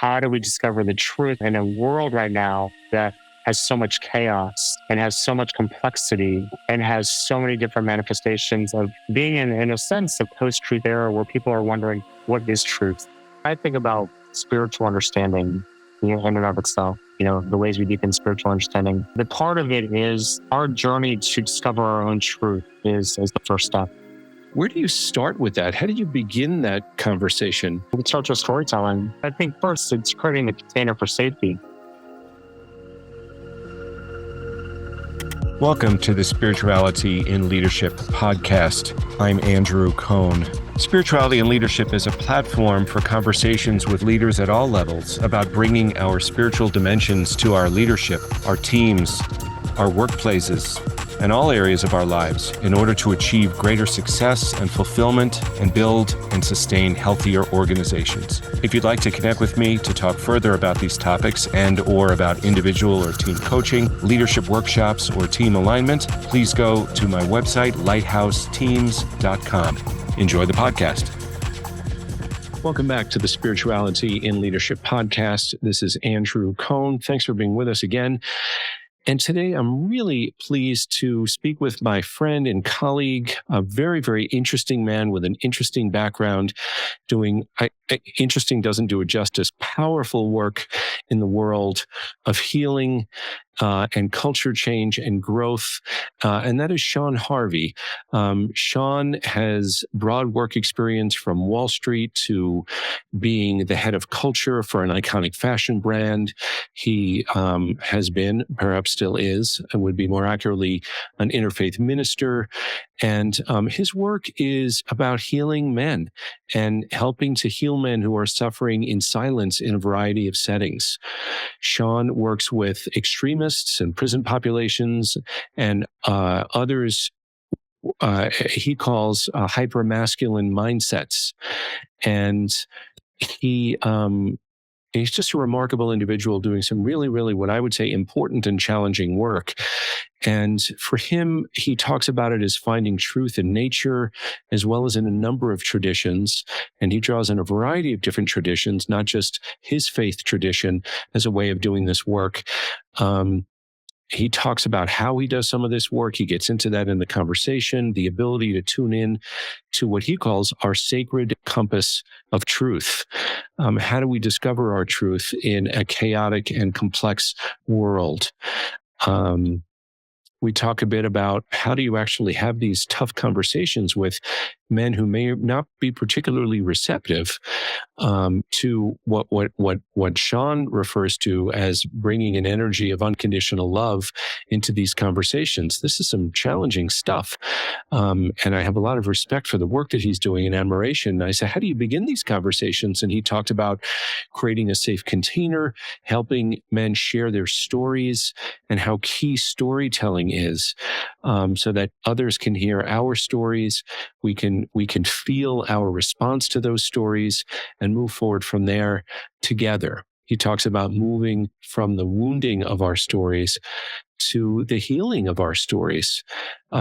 how do we discover the truth in a world right now that has so much chaos and has so much complexity and has so many different manifestations of being in a sense, a post-truth era where people are wondering, what is truth? I think about spiritual understanding in and of itself, the ways we deepen spiritual understanding. The part of it is our journey to discover our own truth is the first step. Where do you start with that? How do you begin that conversation? We start with storytelling. I think first it's creating a container for safety. Welcome to the Spirituality in Leadership podcast. I'm Andrew Cohn. Spirituality in Leadership is a platform for conversations with leaders at all levels about bringing our spiritual dimensions to our leadership, our teams, our workplaces, and all areas of our lives in order to achieve greater success and fulfillment and build and sustain healthier organizations. If you'd like to connect with me to talk further about these topics and or about individual or team coaching, leadership workshops, or team alignment, please go to my website, lighthouseteams.com. Enjoy the podcast. Welcome back to the Spirituality in Leadership podcast. This is Andrew Cohn. Thanks for being with us again. And today I'm really pleased to speak with my friend and colleague, a very, very interesting man with an interesting background, interesting doesn't do it justice, powerful work in the world of healing and culture change and growth. And that is Sean Harvey. Sean has broad work experience from Wall Street to being the head of culture for an iconic fashion brand. He has been, perhaps still is, and would be more accurately, an interfaith minister. And his work is about healing men and helping to heal men who are suffering in silence in a variety of settings. Sean works with extremists and prison populations and others he calls hyper-masculine mindsets. And he's just a remarkable individual doing some really, really what I would say important and challenging work. And for him, he talks about it as finding truth in nature, as well as in a number of traditions. And he draws on a variety of different traditions, not just his faith tradition, as a way of doing this work. He talks about how he does some of this work. He gets into that in the conversation, the ability to tune in to what he calls our sacred compass of truth. How do we discover our truth in a chaotic and complex world? We talk a bit about how do you actually have these tough conversations with men who may not be particularly receptive to what Sean refers to as bringing an energy of unconditional love into these conversations. This is some challenging stuff. And I have a lot of respect for the work that he's doing and admiration. And I said, how do you begin these conversations? And he talked about creating a safe container, helping men share their stories, and how key storytelling is, so that others can hear our stories. We can feel our response to those stories and move forward from there together. He talks about moving from the wounding of our stories to the healing of our stories,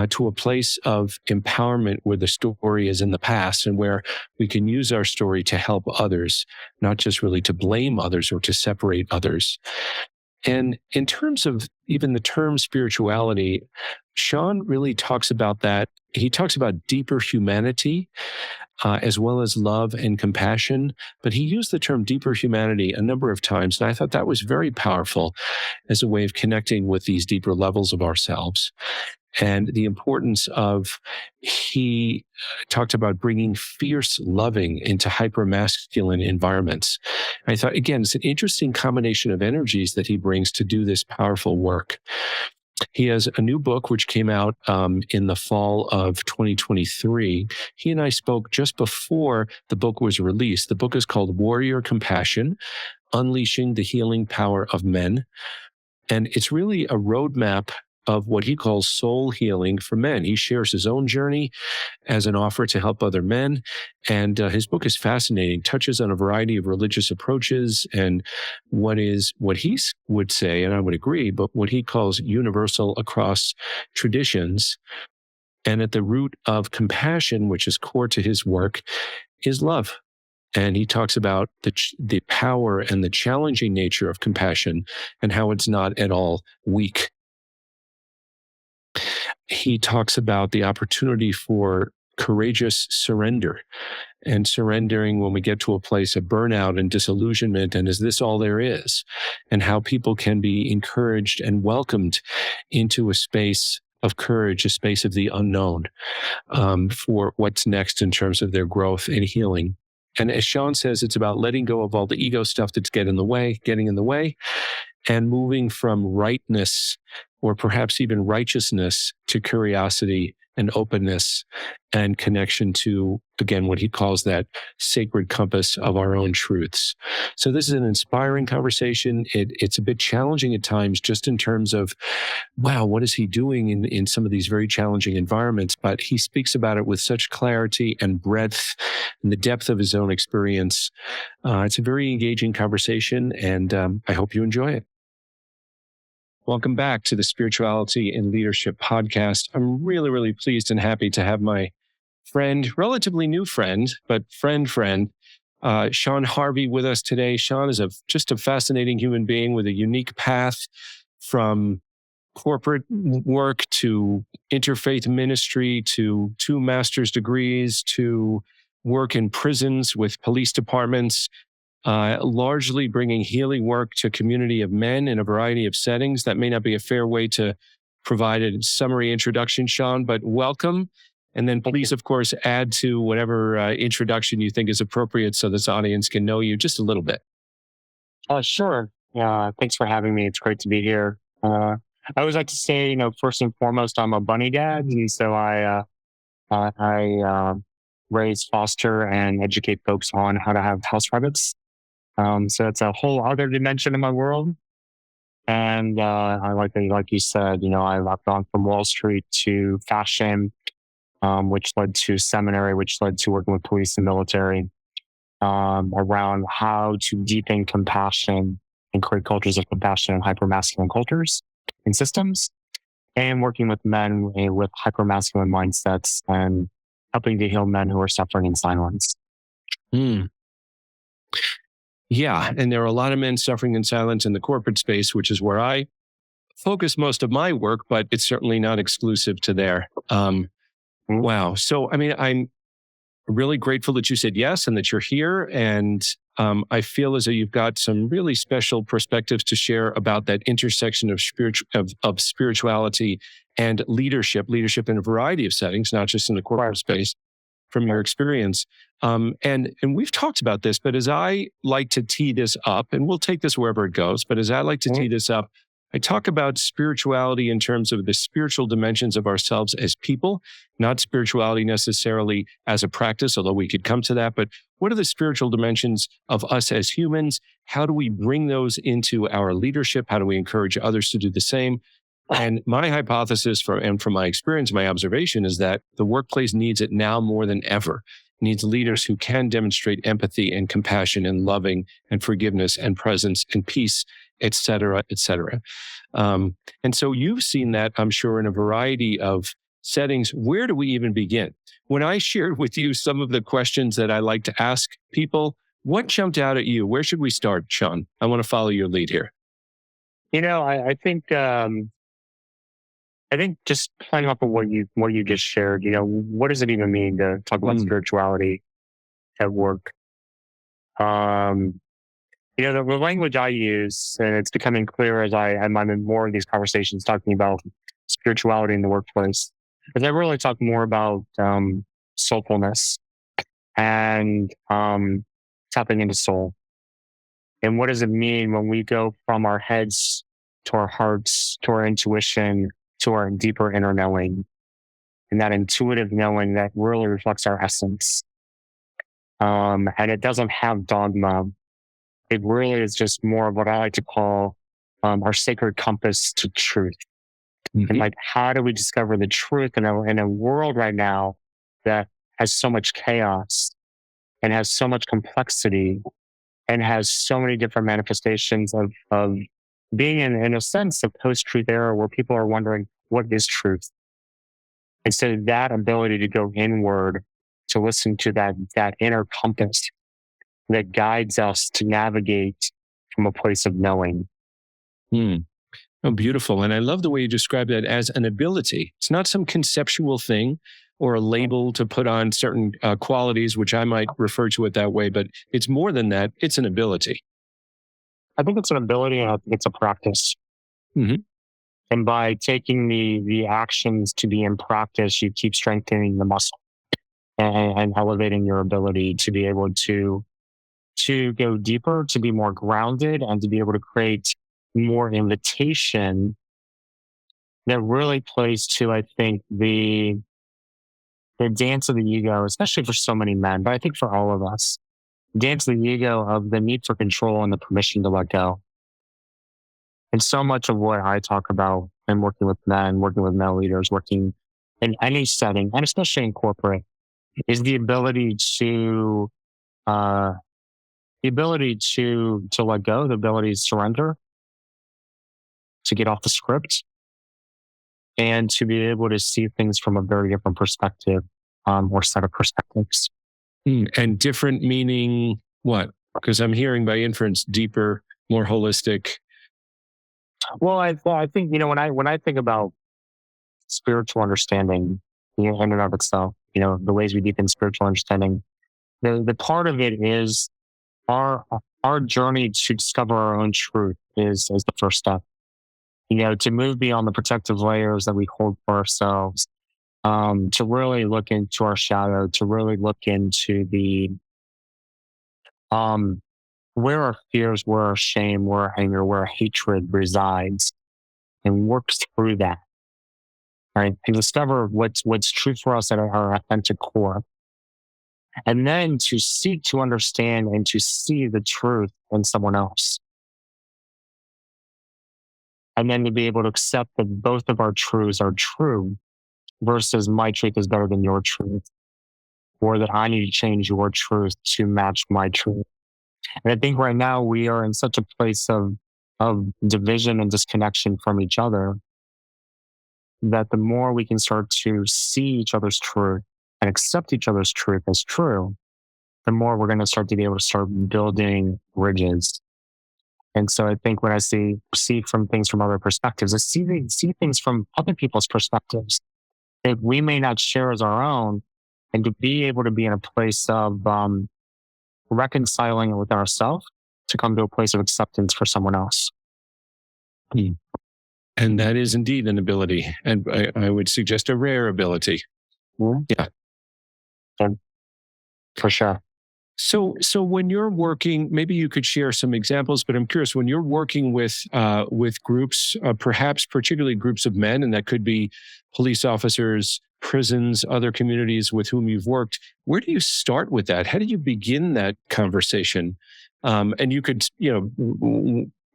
to a place of empowerment where the story is in the past and where we can use our story to help others, not just really to blame others or to separate others. And in terms of even the term spirituality, Sean really talks about that. He talks about deeper humanity, as well as love and compassion. But he used the term deeper humanity a number of times. And I thought that was very powerful as a way of connecting with these deeper levels of ourselves. And the importance of, he talked about bringing fierce loving into hyper-masculine environments. And I thought, again, it's an interesting combination of energies that he brings to do this powerful work. He has a new book which came out in the fall of 2023. He and I spoke just before the book was released. The book is called Warrior Compassion: Unleashing the Healing Power of Men. And it's really a roadmap of what he calls soul healing for men. He shares his own journey as an offer to help other men. And his book is fascinating, touches on a variety of religious approaches and what he would say, and I would agree, but what he calls universal across traditions. And at the root of compassion, which is core to his work, is love. And he talks about the power and the challenging nature of compassion and how it's not at all weak. He talks about the opportunity for courageous surrender and surrendering when we get to a place of burnout and disillusionment. And is this all there is? And how people can be encouraged and welcomed into a space of courage, a space of the unknown, for what's next in terms of their growth and healing. And as Sean says, it's about letting go of all the ego stuff that's getting in the way, and moving from rightness or perhaps even righteousness to curiosity and openness and connection to, again, what he calls that sacred compass of our own truths. So this is an inspiring conversation. It's a bit challenging at times, just in terms of, wow, what is he doing in some of these very challenging environments? But he speaks about it with such clarity and breadth and the depth of his own experience. It's a very engaging conversation, and I hope you enjoy it. Welcome back to the Spirituality and Leadership Podcast. I'm really, really pleased and happy to have my friend, relatively new friend, but friend, Sean Harvey with us today. Sean is just a fascinating human being with a unique path from corporate work to interfaith ministry to 2 master's degrees to work in prisons with police departments, largely bringing healing work to a community of men in a variety of settings. That may not be a fair way to provide a summary introduction, Sean, but welcome. And then please, of course, add to whatever introduction you think is appropriate so this audience can know you just a little bit. Sure. Thanks for having me. It's great to be here. I always like to say, first and foremost, I'm a bunny dad, and so I raise, foster, and educate folks on how to have house rabbits. So it's a whole other dimension of my world. And I like you said, I've gone from Wall Street to fashion, which led to seminary, which led to working with police and military, around how to deepen compassion and create cultures of compassion in hypermasculine cultures and systems, and working with men with hypermasculine mindsets and helping to heal men who are suffering in silence. Yeah, and there are a lot of men suffering in silence in the corporate space, which is where I focus most of my work, but it's certainly not exclusive to there. Wow. So, I'm really grateful that you said yes and that you're here. And I feel as though you've got some really special perspectives to share about that intersection of spirituality and leadership in a variety of settings, not just in the corporate space, from your experience. And we've talked about this, but as I like to tee this up, and we'll take this wherever it goes, but as I like to tee this up, I talk about spirituality in terms of the spiritual dimensions of ourselves as people, not spirituality necessarily as a practice, although we could come to that. But what are the spiritual dimensions of us as humans? How do we bring those into our leadership? How do we encourage others to do the same? And my hypothesis from my experience, my observation is that the workplace needs it now more than ever. It needs leaders who can demonstrate empathy and compassion and loving and forgiveness and presence and peace, et cetera, et cetera. And so you've seen that, I'm sure, in a variety of settings. Where do we even begin? When I shared with you some of the questions that I like to ask people, what jumped out at you? Where should we start, Sean? I want to follow your lead here. I think just playing off of what you just shared, what does it even mean to talk about spirituality at work? The language I use, and it's becoming clear as I'm in more of these conversations talking about spirituality in the workplace, is I really talk more about soulfulness and tapping into soul. And what does it mean when we go from our heads to our hearts, to our intuition, to our deeper inner knowing, and that intuitive knowing that really reflects our essence. And it doesn't have dogma. It really is just more of what I like to call our sacred compass to truth. And how do we discover the truth in a world right now that has so much chaos and has so much complexity and has so many different manifestations of being in a sense of post-truth era where people are wondering, what is truth? And so that ability to go inward, to listen to that inner compass that guides us to navigate from a place of knowing. Hmm. Oh, beautiful. And I love the way you describe that as an ability. It's not some conceptual thing or a label to put on certain qualities, which I might refer to it that way, but it's more than that. It's an ability. I think it's an ability and I think it's a practice. Hmm. And by taking the actions to be in practice, you keep strengthening the muscle and elevating your ability to be able to go deeper, to be more grounded, and to be able to create more invitation that really plays to, I think, the dance of the ego, especially for so many men, but I think for all of us, dance of the ego of the need for control and the permission to let go. And so much of what I talk about and working with men, working with male leaders, working in any setting, and especially in corporate, is uh, the ability to let go, the ability to surrender, to get off the script, and to be able to see things from a very different perspective, or set of perspectives. And different meaning what? Because I'm hearing by inference deeper, more holistic. I think when I think about spiritual understanding, in and of itself, the ways we deepen spiritual understanding, the part of it is our our journey to discover our own truth is the first step. To move beyond the protective layers that we hold for ourselves, to really look into our shadow, to really look into the um where our fears, where our shame, where our anger, where our hatred resides, and work through that, right? To discover what's true for us at our authentic core. And then to seek to understand and to see the truth in someone else. And then to be able to accept that both of our truths are true versus my truth is better than your truth, or that I need to change your truth to match my truth. And I think right now we are in such a place of division and disconnection from each other that the more we can start to see each other's truth and accept each other's truth as true, the more we're going to start to be able to start building bridges. And so I think when I see from things from other perspectives, I see things from other people's perspectives that we may not share as our own, and to be able to be in a place of reconciling it with ourselves to come to a place of acceptance for someone else. Hmm. And that is indeed an ability, and I would suggest a rare ability. Mhm. Yeah. And for sure. So when you're working, maybe you could share some examples. But I'm curious, when you're working with groups, perhaps particularly groups of men, and that could be police officers, prisons, other communities with whom you've worked. Where do you start with that? How do you begin that conversation? And you could,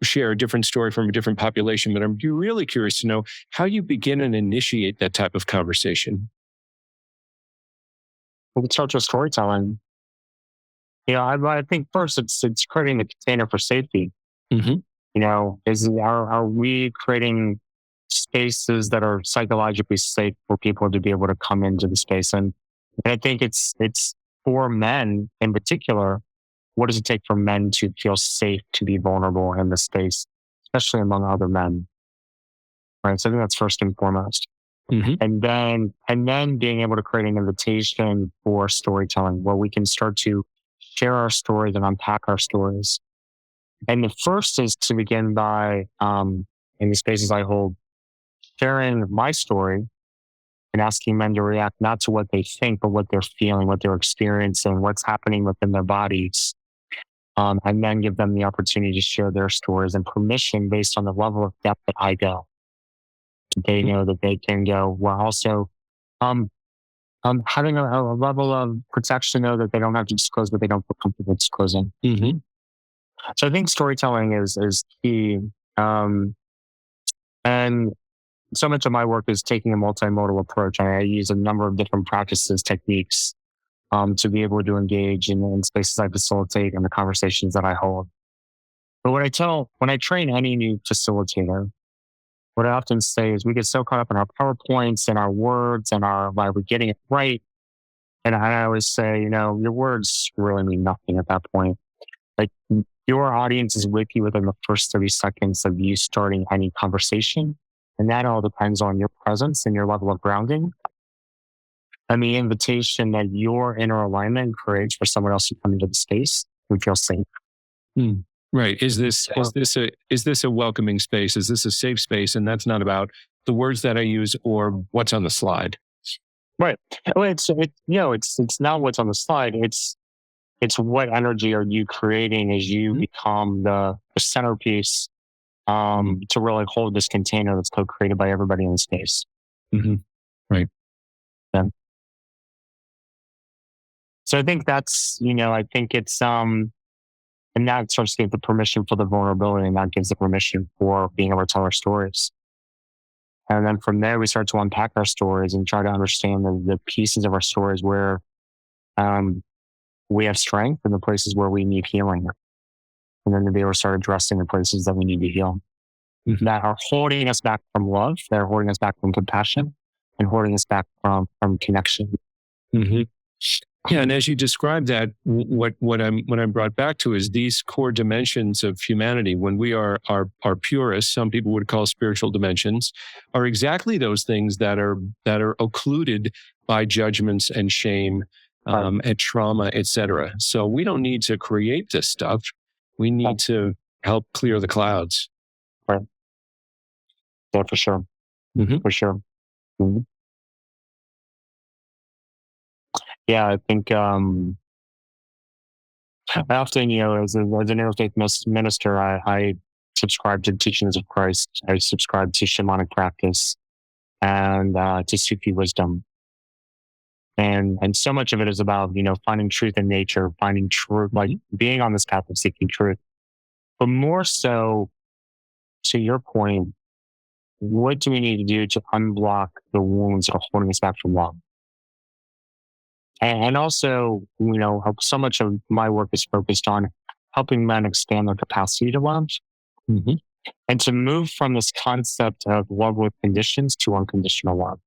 share a different story from a different population. But I'm really curious to know how you begin and initiate that type of conversation. We can start with storytelling. I think first it's creating the container for safety. Hmm. Are we creating spaces that are psychologically safe for people to be able to come into the space? And I think it's for men in particular. What does it take for men to feel safe to be vulnerable in the space, especially among other men? Right. So I think that's first and foremost. Hmm. And then being able to create an invitation for storytelling where we can start to share our stories and unpack our stories. And the first is to begin by, in the spaces I hold, sharing my story and asking men to react not to what they think, but what they're feeling, what they're experiencing, what's happening within their bodies. And then give them the opportunity to share their stories and permission based on the level of depth that I go. They know that they can go, while also um, having a level of protection, know that they don't have to disclose what they don't feel comfortable disclosing. Hmm. So I think storytelling is key. Um, and so much of my work is taking a multimodal approach. I use a number of different practices, techniques, to be able to engage in spaces I facilitate and the conversations that I hold. But when I train any new facilitator, what I often say is we get so caught up in our PowerPoints and our words and our, like, we're getting it right. And I always say, your words really mean nothing at that point. Like, your audience is with you within the first 30 seconds of you starting any conversation. And that all depends on your presence and your level of grounding and the invitation that your inner alignment creates for someone else to come into the space who feels safe. Right. Is this a welcoming space? Is this a safe space? And that's not about the words that I use or what's on the slide. Right. Well, it's not what's on the slide. It's what energy are you creating as you become the centerpiece to really hold this container that's co-created by everybody in the space. Right. Yeah. So I think that's, I think it's, and that starts to give the permission for the vulnerability, and that gives the permission for being able to tell our stories. And then from there, we start to unpack our stories and try to understand the pieces of our stories where we have strength and the places where we need healing. And then to be able to start addressing the places that we need to heal that are holding us back from love, that are holding us back from compassion, and holding us back from connection. Yeah, and as you describe that, what I'm brought back to is these core dimensions of humanity. When we are purists, some people would call spiritual dimensions, are exactly those things that are occluded by judgments and shame and trauma, etc. So we don't need to create this stuff. We need to help clear the clouds. Right. Yeah, for sure. For sure. Yeah, I think I often, as an interfaith minister, I subscribe to the teachings of Christ. I subscribe to shamanic practice and to Sufi wisdom. And so much of it is about, finding truth in nature, finding truth, like being on this path of seeking truth. But more so, to your point, what do we need to do to unblock the wounds that are holding us back from love? And also, so much of my work is focused on helping men expand their capacity to love and to move from this concept of love with conditions to unconditional love.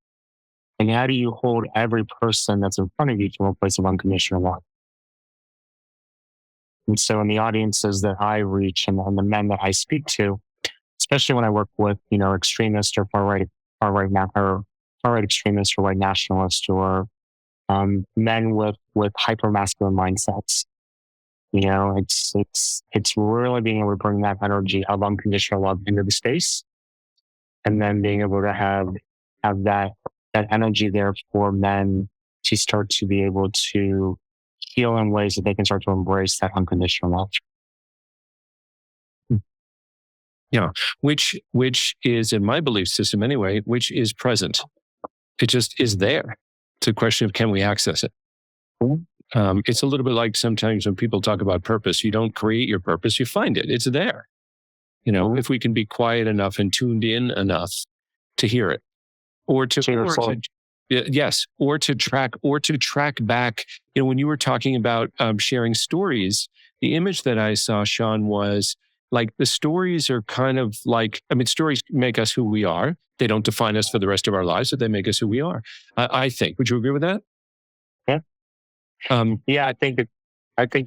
And how do you hold every person that's in front of you to a place of unconditional love? And so in the audiences that I reach and the men that I speak to, especially when I work with, extremists or far right extremists or white nationalists or men with hyper masculine mindsets. It's really being able to bring that energy of unconditional love into the space, and then being able to have that energy there for men to start to be able to heal in ways that they can start to embrace that unconditional love. Yeah, which is in my belief system anyway, which is present. It just is there. It's a question of, can we access it? It's a little bit like sometimes when people talk about purpose, you don't create your purpose, you find it. It's there. If we can be quiet enough and tuned in enough to hear it, or to track back. When you were talking about sharing stories, the image that I saw, Sean, was like the stories are kind of like, stories make us who we are. They don't define us for the rest of our lives, but they make us who we are. I think. Would you agree with that? Yeah. Yeah, I think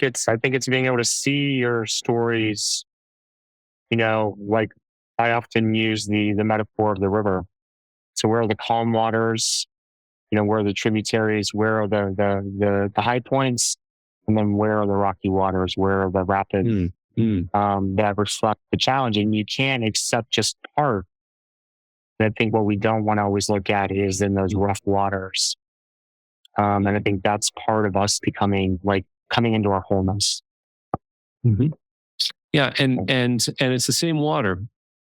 it's being able to see your stories. Like I often use the metaphor of the river. So where are the calm waters? Where are the tributaries? Where are the high points? And then where are the rocky waters? Where are the rapids that reflect the challenge? And you can't accept just part. And I think what we don't want to always look at is in those rough waters. And I think that's part of us becoming coming into our wholeness. Yeah, and it's the same water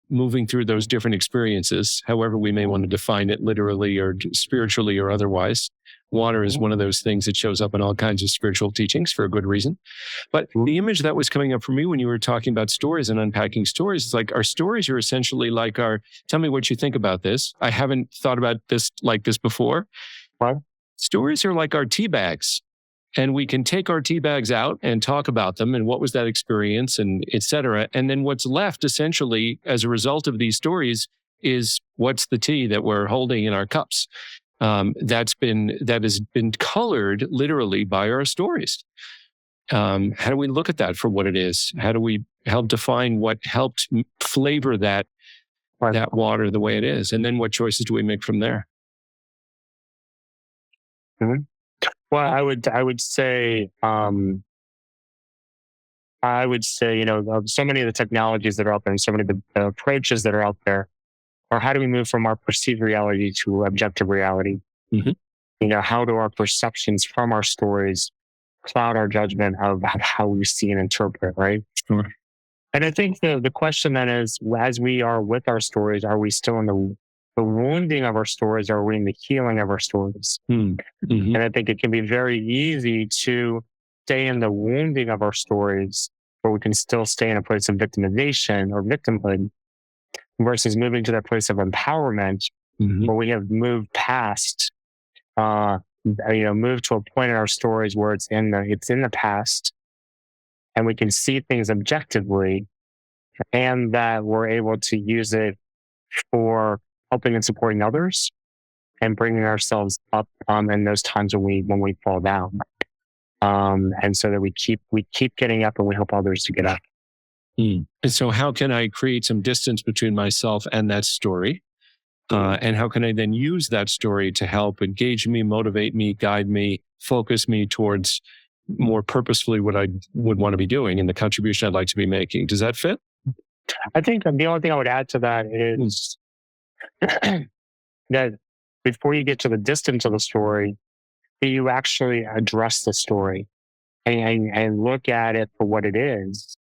moving through those different experiences, however we may want to define it, literally or spiritually or otherwise. Water is one of those things that shows up in all kinds of spiritual teachings for a good reason. But the image that was coming up for me when you were talking about stories and unpacking stories, is like our stories are essentially like tell me what you think about this. I haven't thought about this like this before. Right. Stories are like our tea bags. And we can take our tea bags out and talk about them and what was that experience and et cetera. And then what's left essentially as a result of these stories is what's the tea that we're holding in our cups. that has been colored literally by our stories. How do we look at that for what it is? How do we help define what helped flavor that water the way it is? And then what choices do we make from there? Mm-hmm. Well, I would say, so many of the technologies that are out there and so many of the approaches that are out there, or how do we move from our perceived reality to objective reality? Mm-hmm. How do our perceptions from our stories cloud our judgment of how we see and interpret, right? Sure. And I think the question then is, as we are with our stories, are we still in the wounding of our stories, or are we in the healing of our stories? Mm-hmm. And I think it can be very easy to stay in the wounding of our stories, where we can still stay in a place of victimization or victimhood, versus moving to that place of empowerment, Mm-hmm. where we have moved past, moved to a point in our stories where it's in the past, and we can see things objectively, and that we're able to use it for helping and supporting others, and bringing ourselves up in those times when we fall down. And so that we keep getting up, and we help others to get up. And so how can I create some distance between myself and that story? And how can I then use that story to help engage me, motivate me, guide me, focus me towards more purposefully what I would want to be doing and the contribution I'd like to be making? Does that fit? I think the only thing I would add to that is that before you get to the distance of the story, you actually address the story and look at it for what it is,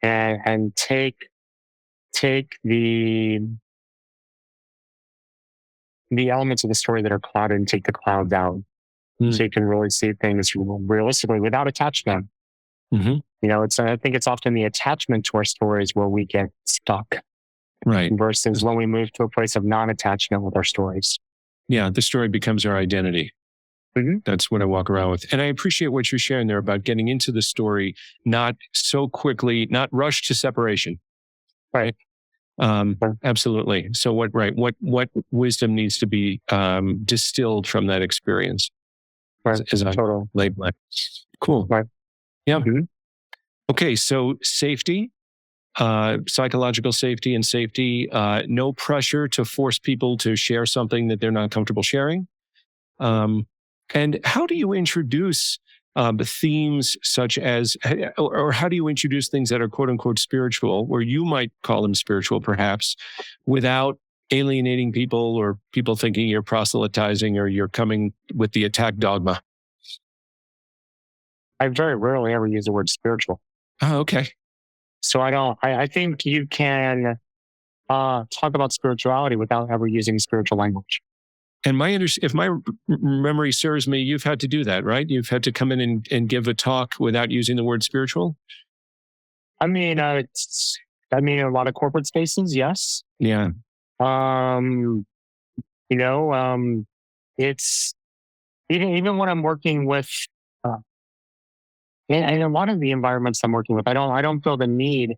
and take the elements of the story that are clouded and take the clouds out, so you can really see things realistically without attachment. Mm-hmm. I think it's often the attachment to our stories where we get stuck, right? Versus when we move to a place of non-attachment with our stories. Yeah, the story becomes our identity. Mm-hmm. That's what I walk around with. And I appreciate what you're sharing there about getting into the story, not so quickly, not rush to separation. Right. Absolutely. So what wisdom needs to be distilled from that experience? Right. As I label it. Cool. Right. Yeah. Mm-hmm. Okay. So safety, psychological safety and safety, no pressure to force people to share something that they're not comfortable sharing. And how do you introduce themes such as, or how do you introduce things that are quote unquote spiritual, or you might call them spiritual perhaps, without alienating people or people thinking you're proselytizing or you're coming with the attack dogma? I very rarely ever use the word spiritual. Oh, okay. So I think you can talk about spirituality without ever using spiritual language. And if my memory serves me, you've had to do that, right? You've had to come in and give a talk without using the word spiritual? I mean, a lot of corporate spaces, yes. Yeah. It's even when I'm working with, in a lot of the environments I'm working with, I don't feel the need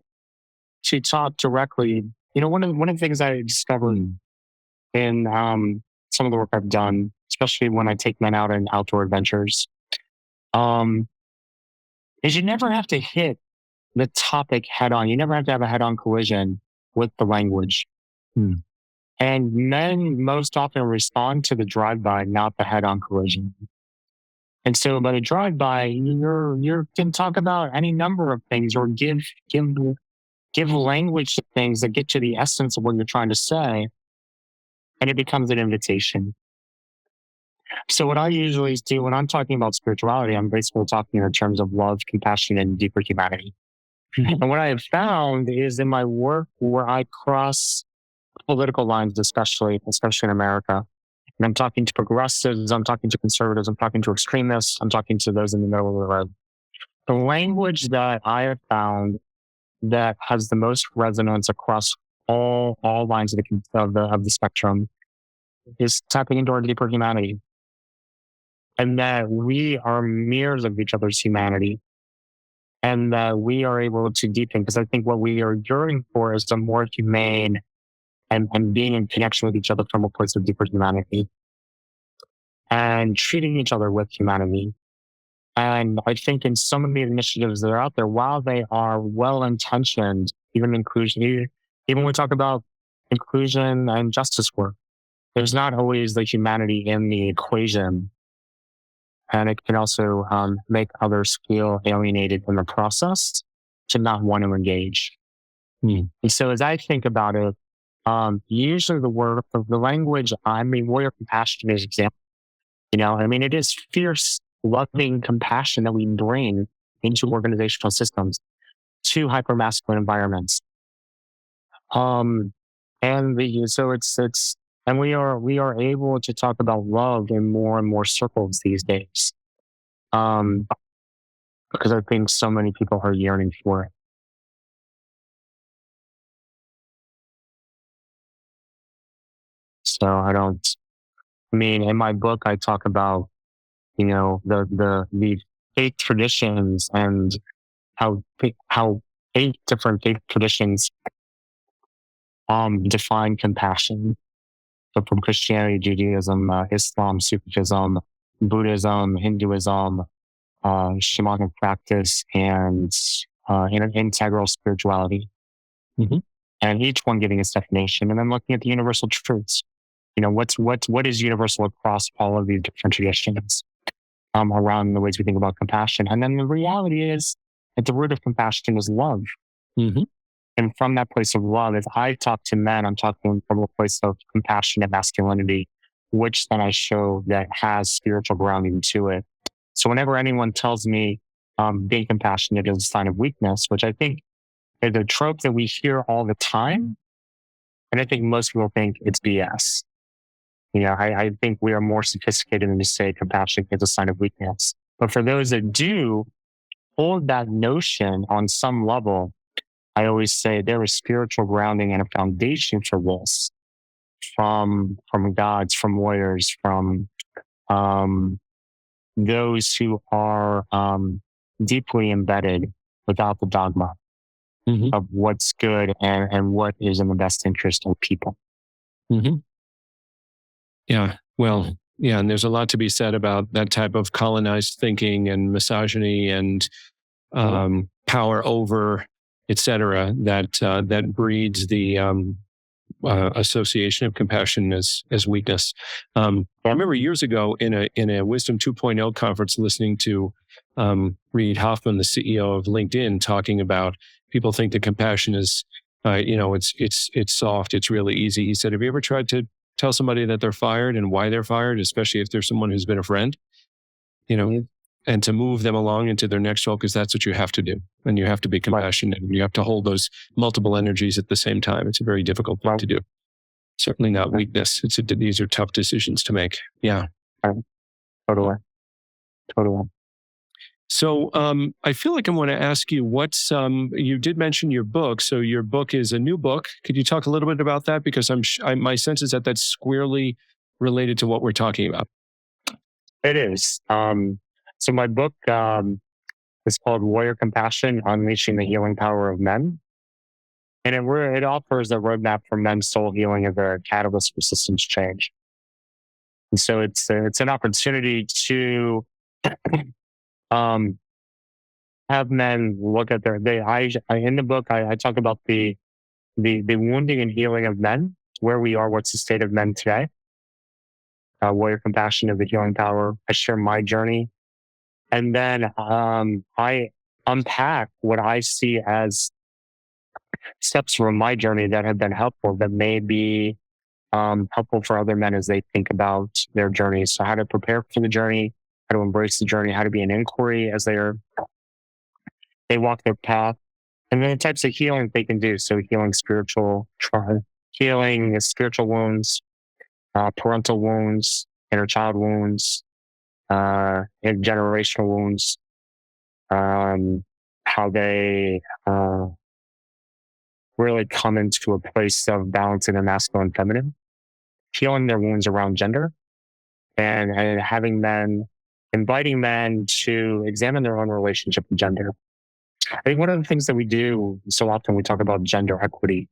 to talk directly. One of the things I discovered in some of the work I've done, especially when I take men out in outdoor adventures, is you never have to hit the topic head on. You never have to have a head on collision with the language. And men most often respond to the drive-by, not the head on collision. And so by the drive-by, you can talk about any number of things, or give language to things that get to the essence of what you're trying to say. And it becomes an invitation. So what I usually do when I'm talking about spirituality, I'm basically talking in terms of love, compassion, and deeper humanity. And what I have found is in my work where I cross political lines, especially in America, and I'm talking to progressives, I'm talking to conservatives, I'm talking to extremists, I'm talking to those in the middle of the road. The language that I have found that has the most resonance across all lines of the spectrum is tapping into our deeper humanity, and that we are mirrors of each other's humanity, and that we are able to deepen. Because I think what we are yearning for is a more humane and being in connection with each other from a place of deeper humanity. and treating each other with humanity. And I think in some of the initiatives that are out there, while they are well intentioned, even inclusion, even when we talk about inclusion and justice work, there's not always the humanity in the equation. And it can also make others feel alienated in the process to not want to engage. And so as I think about it, usually the language, warrior compassion is example. It is fierce, loving compassion that we bring into organizational systems, to hypermasculine environments. And we are able to talk about love in more and more circles these days. Because I think so many people are yearning for it. So in my book, I talk about, the faith traditions and how 8 different faith traditions define compassion. So from Christianity, Judaism, Islam, Sufism, Buddhism, Hinduism, shamanic practice, and integral spirituality. And each one giving its definition, and then looking at the universal truths. What is universal across all of these different traditions around the ways we think about compassion. And then the reality is at the root of compassion is love. And from that place of love, as I talk to men, I'm talking from a place of compassion and masculinity, which then I show that has spiritual grounding to it. So whenever anyone tells me being compassionate is a sign of weakness, which I think is a trope that we hear all the time, and I think most people think it's BS. I think we are more sophisticated than to say compassion is a sign of weakness. But for those that do hold that notion on some level, I always say there is spiritual grounding and a foundation for this from gods, from warriors, from those who are deeply embedded without the dogma of what's good and what is in the best interest of people. Yeah. Well, yeah. And there's a lot to be said about that type of colonized thinking and misogyny and power over, et cetera, that breeds the association of compassion as weakness. I remember years ago in a Wisdom 2.0 conference listening to Reid Hoffman, the CEO of LinkedIn, talking about people think that compassion is, it's soft, it's really easy. He said, have you ever tried to tell somebody that they're fired and why they're fired, especially if they're someone who's been a friend, and to move them along into their next role, because that's what you have to do. And you have to be compassionate. And you have to hold those multiple energies at the same time. It's a very difficult thing to do. Certainly not weakness. These are tough decisions to make. Yeah. Totally. So I feel like I want to ask you you did mention your book. So your book is a new book. Could you talk a little bit about that? Because my sense is that that's squarely related to what we're talking about. It is. So my book is called Warrior Compassion, Unleashing the Healing Power of Men. And it offers a roadmap for men's soul healing as a catalyst for systems change. And so it's an opportunity to have men look at in the book, I talk about the wounding and healing of men, where we are, what's the state of men today. Warrior Compassion of the Healing Power. I share my journey. And then I unpack what I see as steps from my journey that have been helpful, that may be helpful for other men as they think about their journey. So how to prepare for the journey, how to embrace the journey, how to be in inquiry as they walk their path, and then the types of healing they can do. So healing spiritual wounds, parental wounds, inner child wounds, generational wounds, how they really come into a place of balancing the masculine and feminine, healing their wounds around gender, and inviting men to examine their own relationship with gender. I think one of the things that we do so often, we talk about gender equity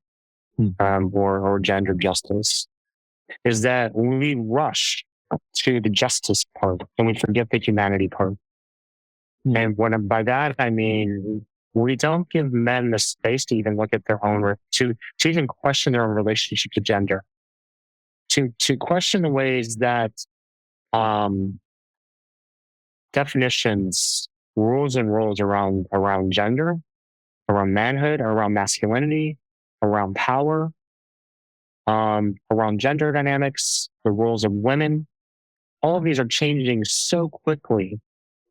or gender justice, is that we rush to the justice part, and we forget the humanity part. And by that I mean we don't give men the space to even look at their own to even question their own relationship to gender, to question the ways that um, definitions, rules, and rules around gender, around manhood, around masculinity, around power, around gender dynamics, the roles of women. All of these are changing so quickly.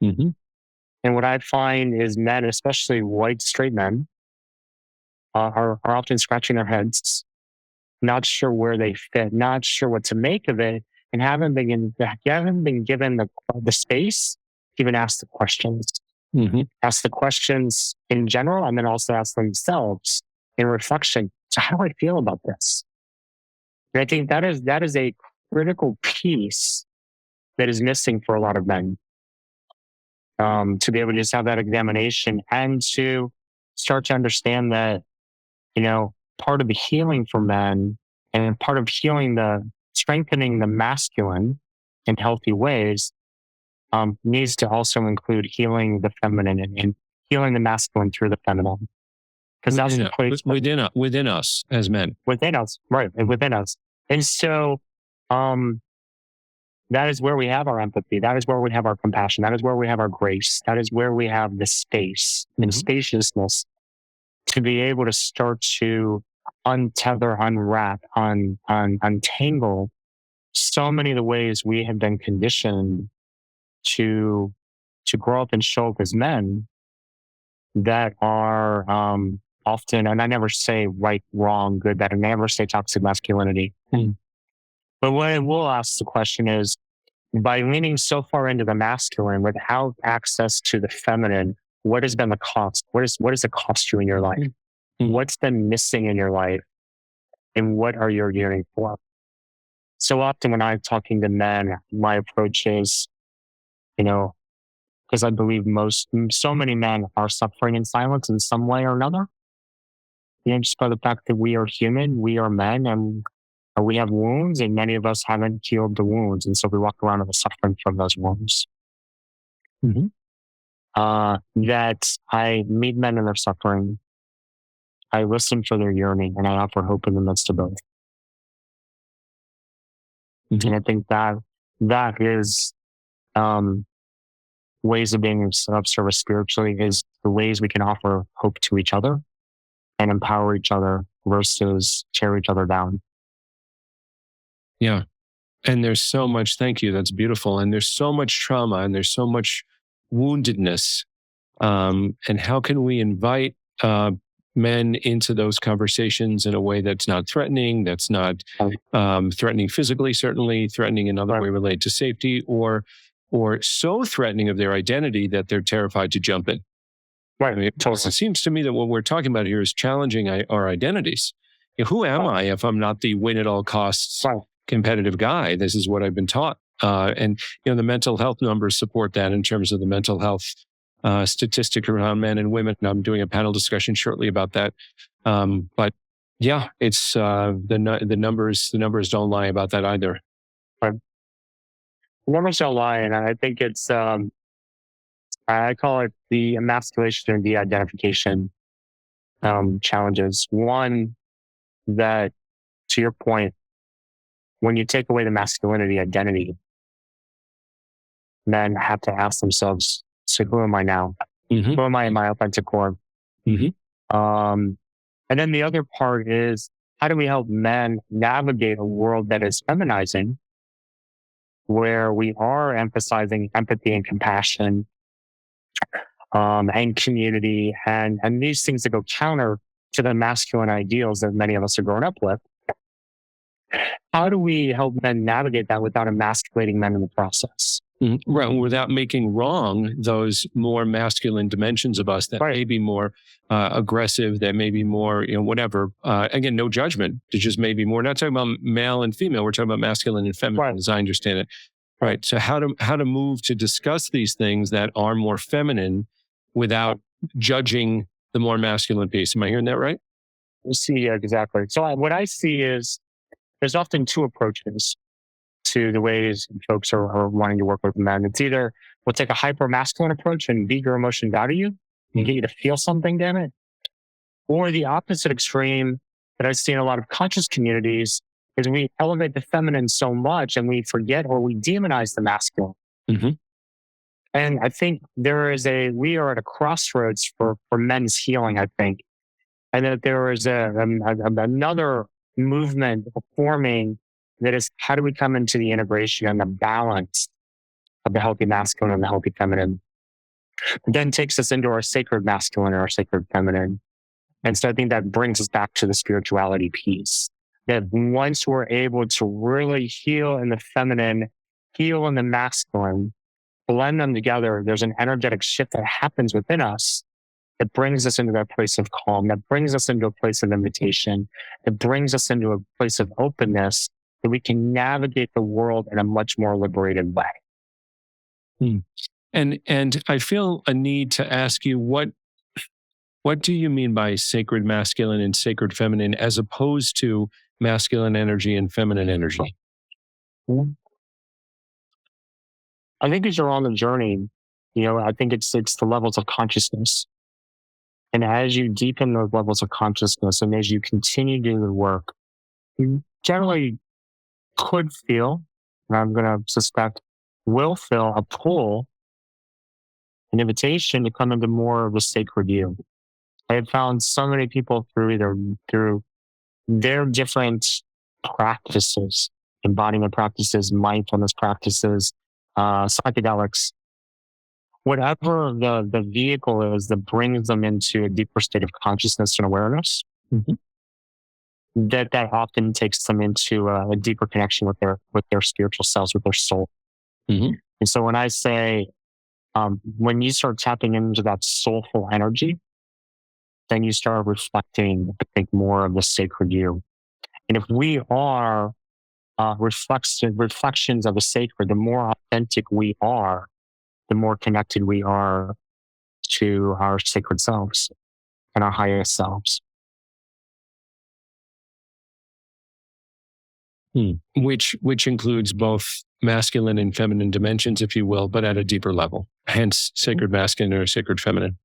Mm-hmm. And what I find is men, especially white straight men, are often scratching their heads, not sure where they fit, not sure what to make of it, and haven't been given the space to even ask the questions. Mm-hmm. Ask the questions in general, and then also ask themselves in reflection. So, how do I feel about this? And I think that is a critical piece that is missing for a lot of men. To be able to just have that examination and to start to understand that, part of the healing for men and part of healing strengthening the masculine in healthy ways needs to also include healing the feminine and healing the masculine through the feminine. Because that's the place within us as men. Within us, right? Within us. And so that is where we have our empathy. That is where we have our compassion. That is where we have our grace. That is where we have the space and spaciousness to be able to start to untether, unwrap, untangle so many of the ways we have been conditioned to grow up and show up as men that are often, and I never say right, wrong, good, bad, I never say toxic masculinity. But what I will ask the question is, by leaning so far into the masculine without access to the feminine, what has been the cost? What does it cost you in your life? What's been missing in your life? And what are you yearning for? So often when I'm talking to men, my approach is, because I believe so many men are suffering in silence in some way or another. Just by the fact that we are human, we are men, and we have wounds, and many of us haven't healed the wounds. And so we walk around and we're suffering from those wounds. Mm-hmm. That I meet men in their suffering. I listen for their yearning, and I offer hope in the midst of both. Mm-hmm. And I think that is ways of being of service spiritually is the ways we can offer hope to each other and empower each other versus tear each other down. Yeah. And there's so much, thank you, that's beautiful. And there's so much trauma and there's so much woundedness. And how can we invite men into those conversations in a way that's not threatening, that's not threatening physically, certainly threatening in another way related to safety, or so threatening of their identity that they're terrified to jump in. Right. I mean, totally. It seems to me that what we're talking about here is challenging our identities. Who am I if I'm not the win at all costs competitive guy? This is what I've been taught. And the mental health numbers support that in terms of the mental health statistic around men and women. And I'm doing a panel discussion shortly about that. But yeah, it's the numbers don't lie about that either. Right. The numbers don't lie, and I think it's I call it the emasculation and de-identification challenges. One, that to your point, when you take away the masculinity identity, men have to ask themselves, so who am I now? Mm-hmm. Who am I in my authentic core? Mm-hmm. And then the other part is, how do we help men navigate a world that is feminizing, where we are emphasizing empathy and compassion and community and these things that go counter to the masculine ideals that many of us are growing up with? How do we help men navigate that without emasculating men in the process? Mm-hmm. Right, without making wrong those more masculine dimensions of us that may be more aggressive, that may be more, whatever. Again, no judgment. It's just maybe more. Not talking about male and female. We're talking about masculine and feminine, as I understand it. Right. So how to move to discuss these things that are more feminine without judging the more masculine piece. Am I hearing that right? We'll see. Exactly. So what I see is there's often two approaches. to the ways folks are wanting to work with men. It's either we'll take a hyper masculine approach and beat your emotions out of you and get you to feel something, damn it. Or the opposite extreme that I see in a lot of conscious communities is we elevate the feminine so much and we forget or we demonize the masculine. Mm-hmm. And I think we are at a crossroads for men's healing, I think. And that there is another movement forming that is how do we come into the integration and the balance of the healthy masculine and the healthy feminine. It then takes us into our sacred masculine or our sacred feminine. And so I think that brings us back to the spirituality piece. That once we're able to really heal in the feminine, heal in the masculine, blend them together, there's an energetic shift that happens within us that brings us into that place of calm, that brings us into a place of invitation, that brings us into a place of openness that we can navigate the world in a much more liberated way. And I feel a need to ask you what do you mean by sacred masculine and sacred feminine as opposed to masculine energy and feminine energy? I think as you're on the journey, I think it's the levels of consciousness. And as you deepen those levels of consciousness and as you continue to do the work, you generally could feel, and I'm going to suspect will feel a pull, an invitation to come into more of the sacred you. I have found so many people through their different practices, embodiment practices, mindfulness practices, psychedelics, whatever the vehicle is that brings them into a deeper state of consciousness and awareness, that often takes them into a deeper connection with their spiritual selves, with their soul. And so when I say, when you start tapping into that soulful energy, then you start reflecting, I think, more of the sacred you. And if we are reflections of the sacred, the more authentic we are, the more connected we are to our sacred selves and our highest selves. Which includes both masculine and feminine dimensions, if you will, but at a deeper level. Hence, sacred masculine or sacred feminine.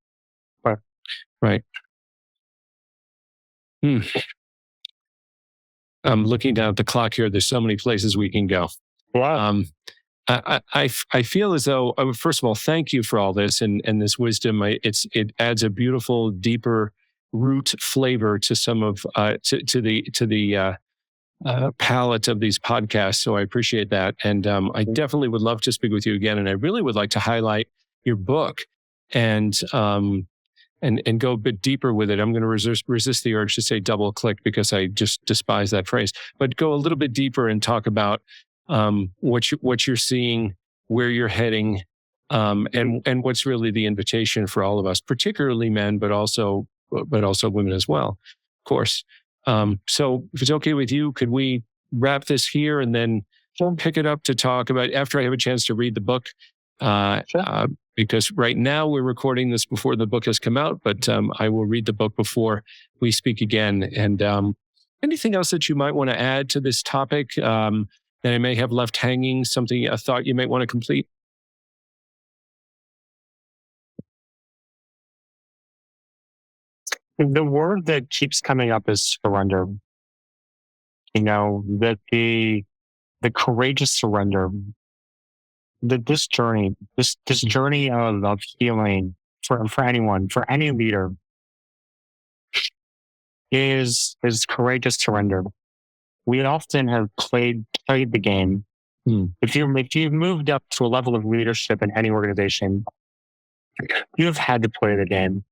Right. I'm looking down at the clock here. There's so many places we can go. Wow. I feel as though, first of all, thank you for all this and this wisdom. It adds a beautiful, deeper root flavor to some of to the palette of these podcasts. So I appreciate that, and I definitely would love to speak with you again. And I really would like to highlight your book and go a bit deeper with it. I'm going to resist the urge to say double click because I just despise that phrase. But go a little bit deeper and talk about what you're seeing, where you're heading, and what's really the invitation for all of us, particularly men, but also women as well, of course. So if it's okay with you, could we wrap this here and then pick it up to talk about after I have a chance to read the book? Sure. Because right now we're recording this before the book has come out, but I will read the book before we speak again. And anything else that you might want to add to this topic that I may have left hanging, a thought you might want to complete? The word that keeps coming up is surrender. That the courageous surrender, that this journey of healing for anyone, for any leader, is courageous surrender. We often have played the game. If you've moved up to a level of leadership in any organization, you've had to play the game.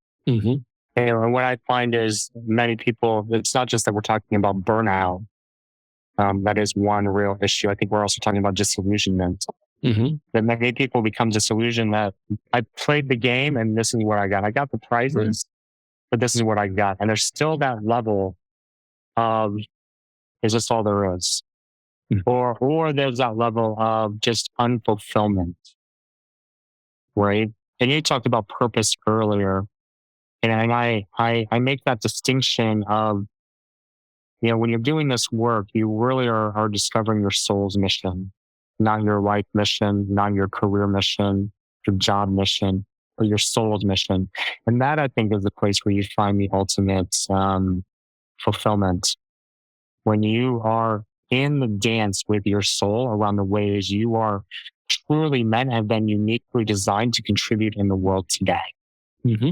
And what I find is many people, it's not just that we're talking about burnout. That is one real issue. I think we're also talking about disillusionment. That many people become disillusioned that I played the game and this is what I got. I got the prizes, but this is what I got. And there's still that level of, is this all there is? Or there's that level of just unfulfillment, right? And you talked about purpose earlier. And I make that distinction of, when you're doing this work, you really are discovering your soul's mission. not your life mission, not your career mission, your job mission, or your soul's mission. And that, I think, is the place where you find the ultimate fulfillment. When you are in the dance with your soul around the ways you are truly meant and been uniquely designed to contribute in the world today. Mm-hmm.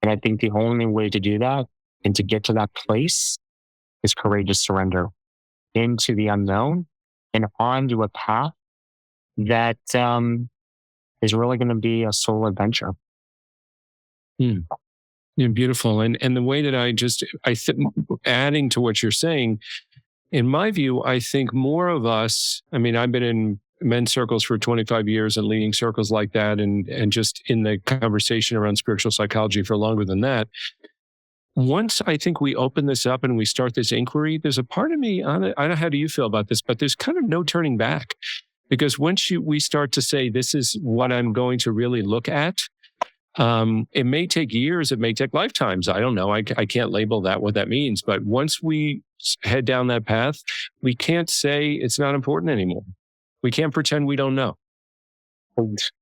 And I think the only way to do that and to get to that place is courageous surrender into the unknown and onto a path that is really going to be a soul adventure. Yeah, beautiful. And the way that adding to what you're saying, in my view, I think more of us, I mean, I've been in men's circles for 25 years and leading circles like that, and just in the conversation around spiritual psychology for longer than that. Once I think we open this up and we start this inquiry, there's a part of me, I don't know how do you feel about this, but there's kind of no turning back. Because once we start to say, this is what I'm going to really look at, it may take years, it may take lifetimes. I don't know. I can't label that, what that means. But once we head down that path, we can't say it's not important anymore. We can't pretend we don't know.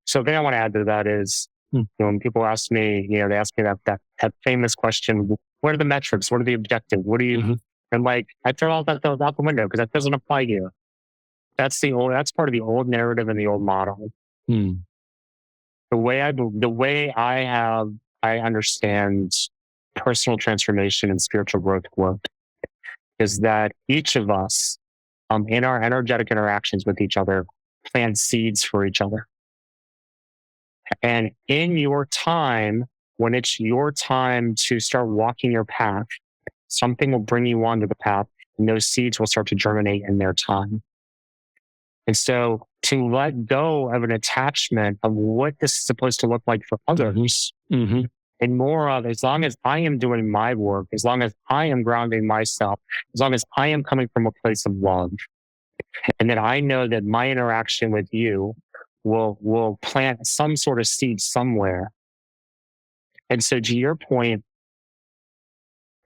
So the thing I want to add to that is, when people ask me, they ask me that famous question, what are the metrics? What are the objectives? What do you, and like, I throw all that out the window because that doesn't apply here. That's part of the old narrative and the old model. The way I understand personal transformation and spiritual growth work is that each of us, in our energetic interactions with each other, plant seeds for each other. And in your time, when it's your time to start walking your path, something will bring you onto the path, and those seeds will start to germinate in their time. And so to let go of an attachment of what this is supposed to look like for others, and more of, as long as I am doing my work, as long as I am grounding myself, as long as I am coming from a place of love, and that I know that my interaction with you will plant some sort of seed somewhere. And so to your point,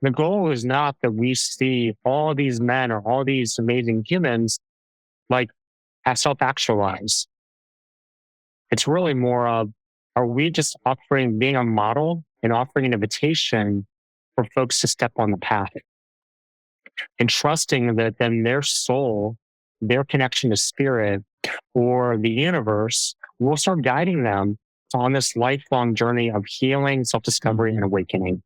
the goal is not that we see all these men or all these amazing humans like as self-actualize. It's really more of, are we just being a model and offering an invitation for folks to step on the path and trusting that then their soul, their connection to spirit or the universe will start guiding them on this lifelong journey of healing, self-discovery, and awakening.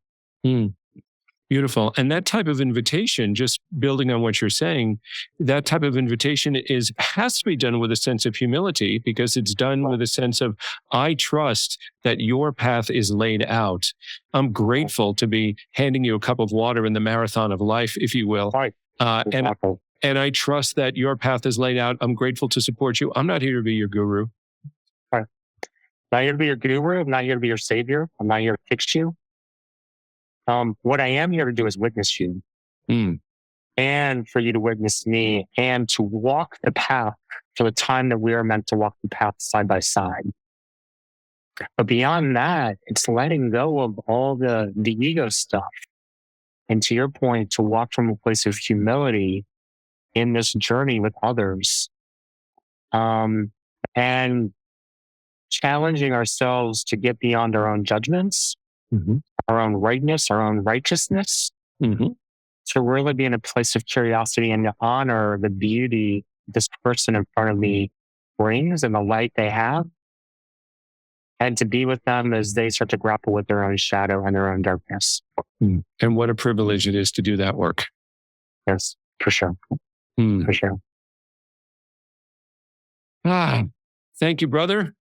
Beautiful. And that type of invitation, just building on what you're saying, that type of invitation has to be done with a sense of humility, because it's done with a sense of, I trust that your path is laid out. I'm grateful to be handing you a cup of water in the marathon of life, if you will. Right. Exactly. And I trust that your path is laid out. I'm grateful to support you. I'm not here to be your guru. Right. Not here to be your guru. I'm not here to be your savior. I'm not here to fix you. What I am here to do is witness you, and for you to witness me, and to walk the path for the time that we are meant to walk the path side by side. But beyond that, it's letting go of all the ego stuff. And to your point, to walk from a place of humility in this journey with others, and challenging ourselves to get beyond our own judgments, our own rightness, our own righteousness, to really be in a place of curiosity and to honor the beauty this person in front of me brings and the light they have, and to be with them as they start to grapple with their own shadow and their own darkness. And what a privilege it is to do that work. Yes, for sure. For sure. Thank you, brother.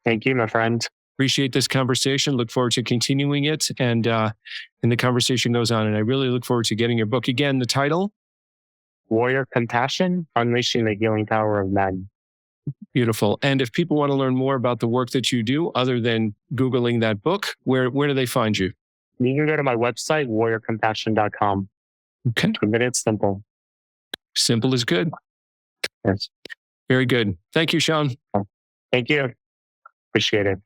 Thank you, my friend. Appreciate this conversation. Look forward to continuing it. And the conversation goes on. And I really look forward to getting your book. Again, the title? Warrior Compassion, Unleashing the Healing Power of Men. Beautiful. And if people want to learn more about the work that you do, other than Googling that book, where do they find you? You can go to my website, warriorcompassion.com. Okay. Keep it simple. Simple is good. Yes. Very good. Thank you, Sean. Thank you. Appreciate it.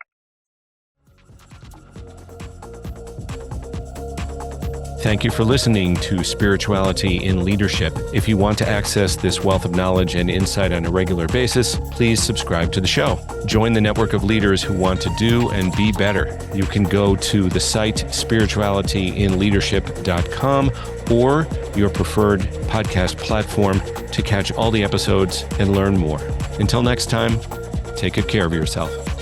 Thank you for listening to Spirituality in Leadership. If you want to access this wealth of knowledge and insight on a regular basis, please subscribe to the show. Join the network of leaders who want to do and be better. You can go to the site spiritualityinleadership.com or your preferred podcast platform to catch all the episodes and learn more. Until next time, take good care of yourself.